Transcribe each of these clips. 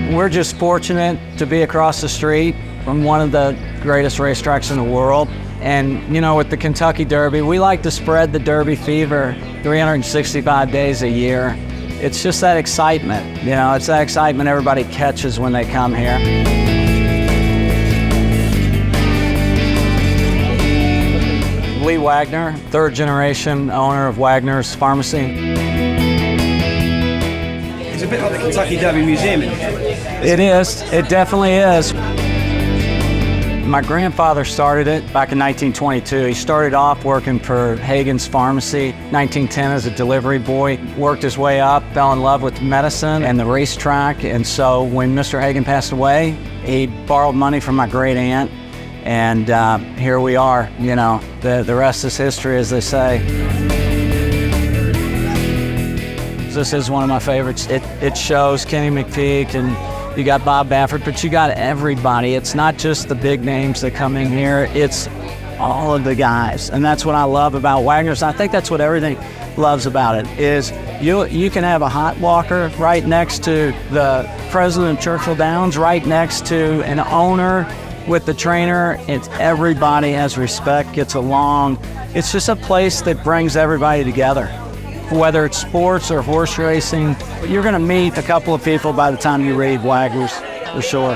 We're just fortunate to be across the street from one of the greatest racetracks in the world. And, you know, with the Kentucky Derby, we like to spread the Derby fever 365 days a year. It's just that excitement, you know, it's that excitement everybody catches when they come here. Lee Wagner, third generation owner of Wagner's Pharmacy. It's a bit like the Kentucky Derby Museum in here. It is, it definitely is. My grandfather started it back in 1922. He started off working for Hagen's Pharmacy, 1910 as a delivery boy, worked his way up, fell in love with medicine and the racetrack. And so when Mr. Hagen passed away, he borrowed money from my great aunt. And here we are, you know, the rest is history, as they say. This is one of my favorites. It shows Kenny McPeak and you got Bob Baffert, but you got everybody. It's not just the big names that come in here, it's all of the guys. And that's what I love about Wagner's. I think that's what everything loves about it, is you can have a hot walker right next to the president of Churchill Downs, right next to an owner with the trainer. It's everybody has respect, gets along. It's just a place that brings everybody together. Whether it's sports or horse racing, you're gonna meet a couple of people by the time you read Wagner's, for sure.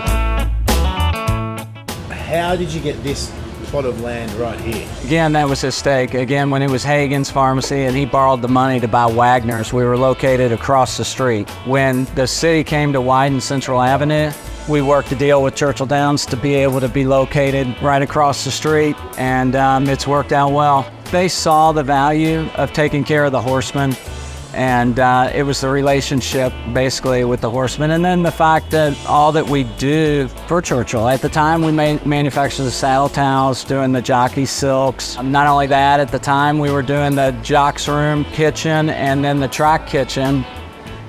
How did you get this plot of land right here? Again, that was his stake. Again, when it was Hagen's Pharmacy and he borrowed the money to buy Wagner's, we were located across the street. When the city came to widen Central Avenue, we worked a deal with Churchill Downs to be able to be located right across the street, and it's worked out well. They saw the value of taking care of the horsemen, and it was the relationship basically with the horsemen, and then the fact that all that we do for Churchill. At the time, we manufactured the saddle towels, doing the jockey silks. Not only that, at the time we were doing the jocks room kitchen and then the track kitchen,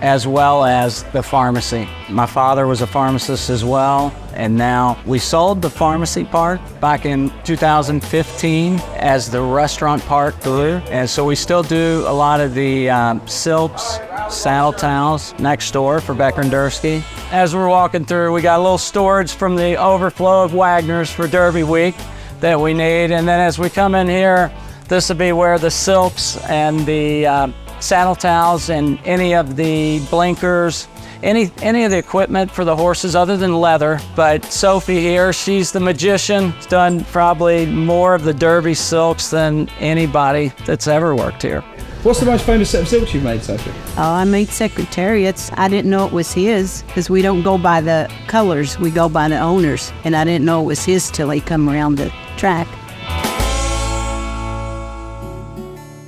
as well as the pharmacy. My father was a pharmacist as well, and now we sold the pharmacy part back in 2015 as the restaurant part grew. And so we still do a lot of the silks, saddle towels next door for Becker and Dursky. As we're walking through, we got a little storage from the overflow of Wagner's for Derby week that we need. And then as we come in here, this will be where the silks and the saddle towels and any of the blinkers, any of the equipment for the horses other than leather. But Sophie here, she's the magician. She's done probably more of the Derby silks than anybody that's ever worked here. What's the most famous set of silks you've made, Sophie? Oh, I made Secretariats. I didn't know it was his because we don't go by the colors, we go by the owners. And I didn't know it was his till he come around the track.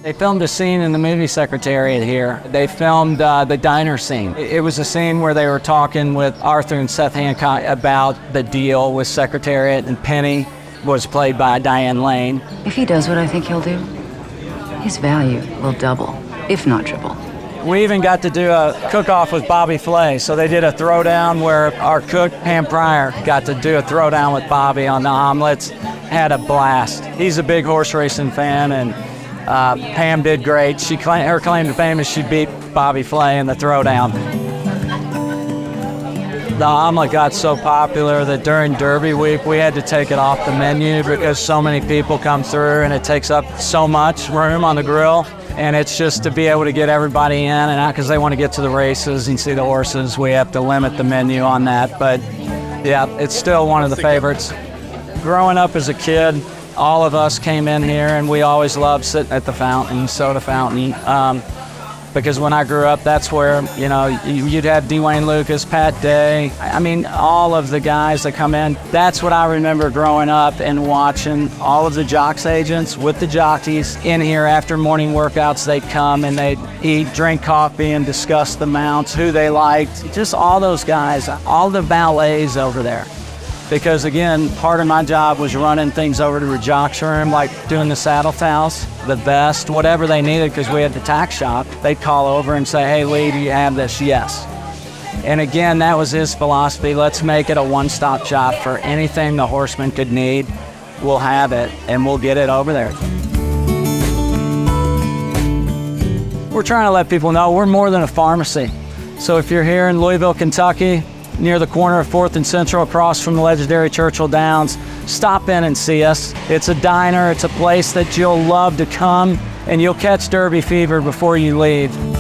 They filmed a scene in the movie Secretariat here. They filmed the diner scene. It was a scene where they were talking with Arthur and Seth Hancock about the deal with Secretariat, and Penny was played by Diane Lane. If he does what I think he'll do, his value will double, if not triple. We even got to do a cook-off with Bobby Flay. So they did a throwdown where our cook, Pam Pryor, got to do a throwdown with Bobby on the omelets. Had a blast. He's a big horse racing fan, and Pam did great. Her claim to fame is she beat Bobby Flay in the throwdown. The omelet got so popular that during Derby week we had to take it off the menu because so many people come through and it takes up so much room on the grill. And it's just to be able to get everybody in and out because they want to get to the races and see the horses. We have to limit the menu on that. But yeah, it's still one of the favorites. Growing up as a kid, all of us came in here and we always loved sitting at the fountain, soda fountain, because when I grew up, that's where, you know, you'd have Dwayne Lucas, Pat Day. I mean, all of the guys that come in. That's what I remember growing up and watching all of the jocks agents with the jockeys in here after morning workouts. They'd come and they'd eat, drink coffee and discuss the mounts, who they liked, just all those guys, all the valets over there. Because again, part of my job was running things over to the jocks room, like doing the saddle towels, the vest, whatever they needed, because we had the tack shop. They'd call over and say, hey, Lee, do you have this? Yes. And again, that was his philosophy. Let's make it a one-stop shop for anything the horseman could need. We'll have it, and we'll get it over there. We're trying to let people know we're more than a pharmacy. So if you're here in Louisville, Kentucky, near the corner of 4th and Central across from the legendary Churchill Downs. Stop in and see us. It's a diner, it's a place that you'll love to come, and you'll catch Derby fever before you leave.